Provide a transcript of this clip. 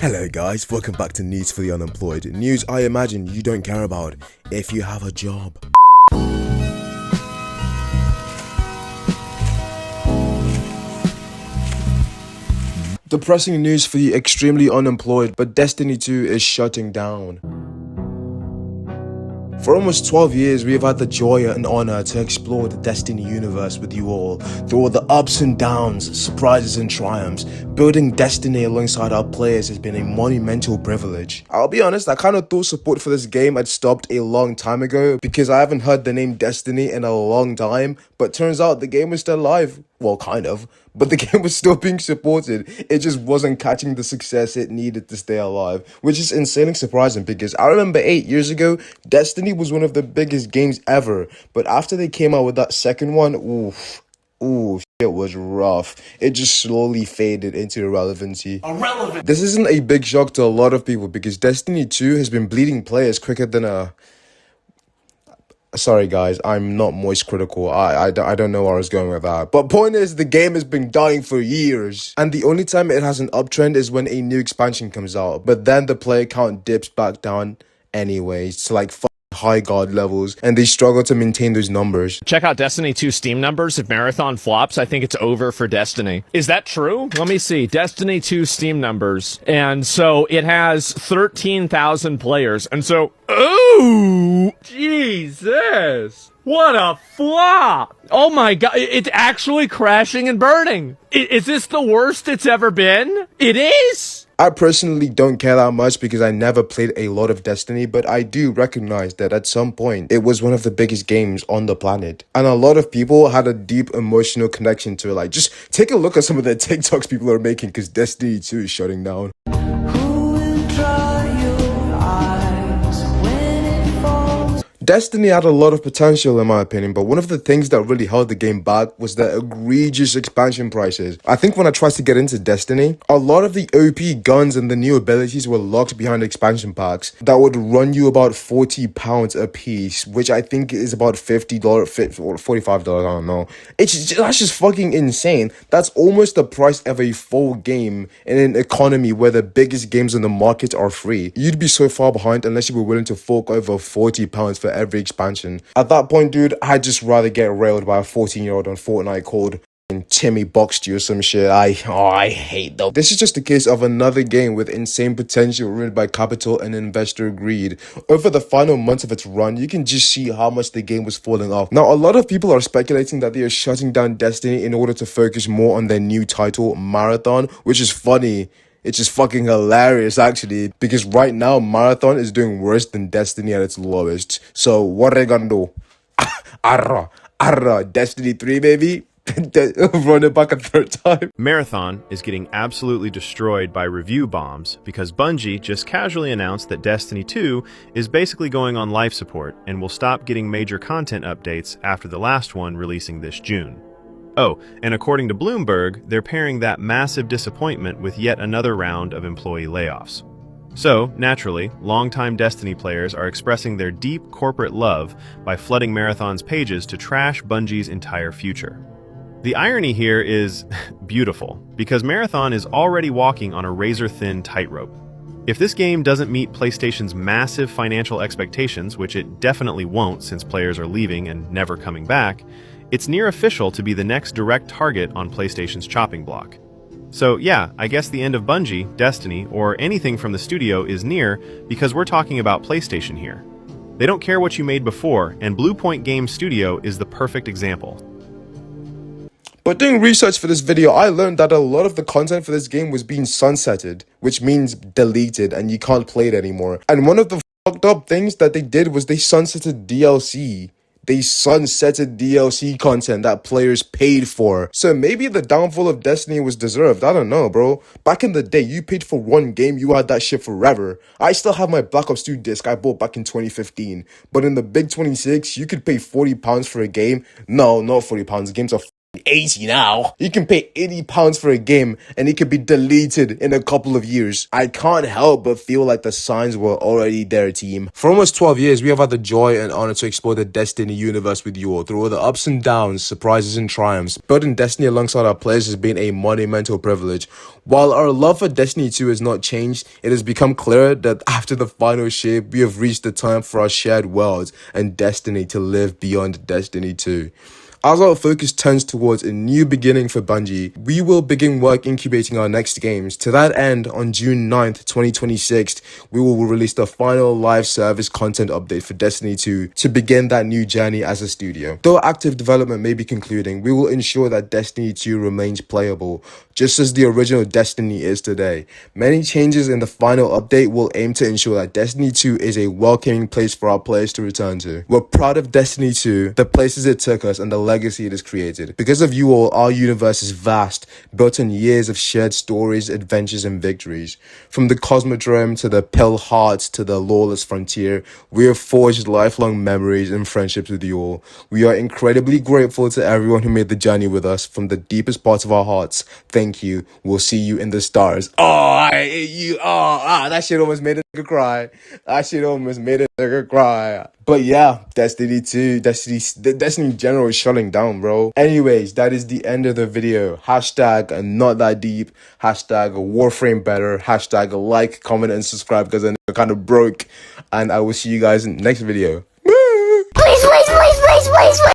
Hello guys, welcome back to News for the Unemployed. News I imagine you don't care about if you have a job. Depressing news for the extremely unemployed, but Destiny 2 is shutting down. For almost 12 years, we have had the joy and honor to explore the Destiny universe with you all, through all the ups and downs, surprises and triumphs. Building Destiny alongside our players has been a monumental privilege. I'll be honest, I kind of thought support for this game had stopped a long time ago, because I haven't heard the name Destiny in a long time, but turns out the game is still alive. Well, kind of. But the game was still being supported. It just wasn't catching the success it needed to stay alive, which is insanely surprising because I remember 8 years ago, Destiny was one of the biggest games ever. But after they came out with that second one, it was rough. It just slowly faded into irrelevancy. This isn't a big shock to a lot of people because Destiny 2 has been bleeding players quicker than a... Sorry guys, I'm not moist critical. I don't know where I was going with that. But point is, the game has been dying for years. And the only time it has an uptrend is when a new expansion comes out. But then the player count dips back down anyways to like high god levels, and they struggle to maintain those numbers. Check out Destiny 2 Steam numbers. If Marathon flops, I think it's over for Destiny. Is that true? Let me see. Destiny 2 Steam numbers. And so it has 13,000 players. And so, oh, Jesus. What a flop. Oh my God. It's actually crashing and burning. Is this the worst it's ever been? It is. I personally don't care that much because I never played a lot of Destiny, but I do recognize that at some point, it was one of the biggest games on the planet. And a lot of people had a deep emotional connection to it. Like, just take a look at some of the TikToks people are making because Destiny 2 is shutting down. Destiny had a lot of potential in my opinion, but one of the things that really held the game back was the egregious expansion prices. I think when I tried to get into Destiny, a lot of the OP guns and the new abilities were locked behind expansion packs that would run you about £40 a piece, which I think is about $50 or $45, I don't know. That's just fucking insane. That's almost the price of a full game in an economy where the biggest games in the market are free. You'd be so far behind unless you were willing to fork over £40 for every expansion. At that point, dude, I'd just rather get railed by a 14-year-old on Fortnite called Timmy Boxed you or some shit. I hate though. This is just a case of another game with insane potential ruined by capital and investor greed. Over the final months of its run, you can just see how much the game was falling off. Now, a lot of people are speculating that they are shutting down Destiny in order to focus more on their new title, Marathon, which is funny. It's just fucking hilarious, actually, because right now, Marathon is doing worse than Destiny at its lowest. So, what are they gonna do? Destiny 3, baby? Run it back a third time. Marathon is getting absolutely destroyed by review bombs because Bungie just casually announced that Destiny 2 is basically going on life support and will stop getting major content updates after the last one releasing this June. Oh, and according to Bloomberg, they're pairing that massive disappointment with yet another round of employee layoffs. So, naturally, longtime Destiny players are expressing their deep corporate love by flooding Marathon's pages to trash Bungie's entire future. The irony here is beautiful, because Marathon is already walking on a razor-thin tightrope. If this game doesn't meet PlayStation's massive financial expectations, which it definitely won't since players are leaving and never coming back, it's near official to be the next direct target on PlayStation's chopping block. So yeah, I guess the end of Bungie, Destiny, or anything from the studio is near because we're talking about PlayStation here. They don't care what you made before, and Bluepoint Games Studio is the perfect example. But doing research for this video, I learned that a lot of the content for this game was being sunsetted, which means deleted and you can't play it anymore. And one of the fucked up things that they did was they sunsetted DLC. They sunsetted DLC content that players paid for. So maybe the downfall of Destiny was deserved. I don't know, bro. Back in the day, you paid for one game, you had that shit forever. I still have my Black Ops 2 disc I bought back in 2015. But in the big 26, you could pay £40 for a game. No, not £40. Games are 80 now. You can pay £80 for a game and it could be deleted in a couple of years. I can't help but feel like the signs were already there, team. For almost 12 years, we have had the joy and honor to explore the Destiny universe with you all through all the ups and downs, surprises and triumphs. Building Destiny alongside our players has been a monumental privilege. While our love for Destiny 2 has not changed, it has become clear that after the final shape, we have reached the time for our shared worlds and Destiny to live beyond Destiny 2. As our focus turns towards a new beginning for Bungie, we will begin work incubating our next games. To that end, on June 9th, 2026, we will release the final live service content update for Destiny 2 to begin that new journey as a studio. Though active development may be concluding, we will ensure that Destiny 2 remains playable, just as the original Destiny is today. Many changes in the final update will aim to ensure that Destiny 2 is a welcoming place for our players to return to. We're proud of Destiny 2, the places it took us, and the legacy it has created. Because of you all, our universe is vast, built on years of shared stories, adventures, and victories. From the Cosmodrome to the Pale Hearts to the Lawless Frontier, we have forged lifelong memories and friendships with you all. We are incredibly grateful to everyone who made the journey with us from the deepest parts of our hearts. Thank you. We'll see you in the stars. That shit almost made a nigga cry. That shit almost made a nigga cry. But yeah, Destiny 2, Destiny in general is shutting down, bro. Anyways, that is the end of the video. Hashtag not that deep. Hashtag Warframe better. Hashtag like, comment, and subscribe because I'm kind of broke. And I will see you guys in the next video. Please, please, please, please, please, please.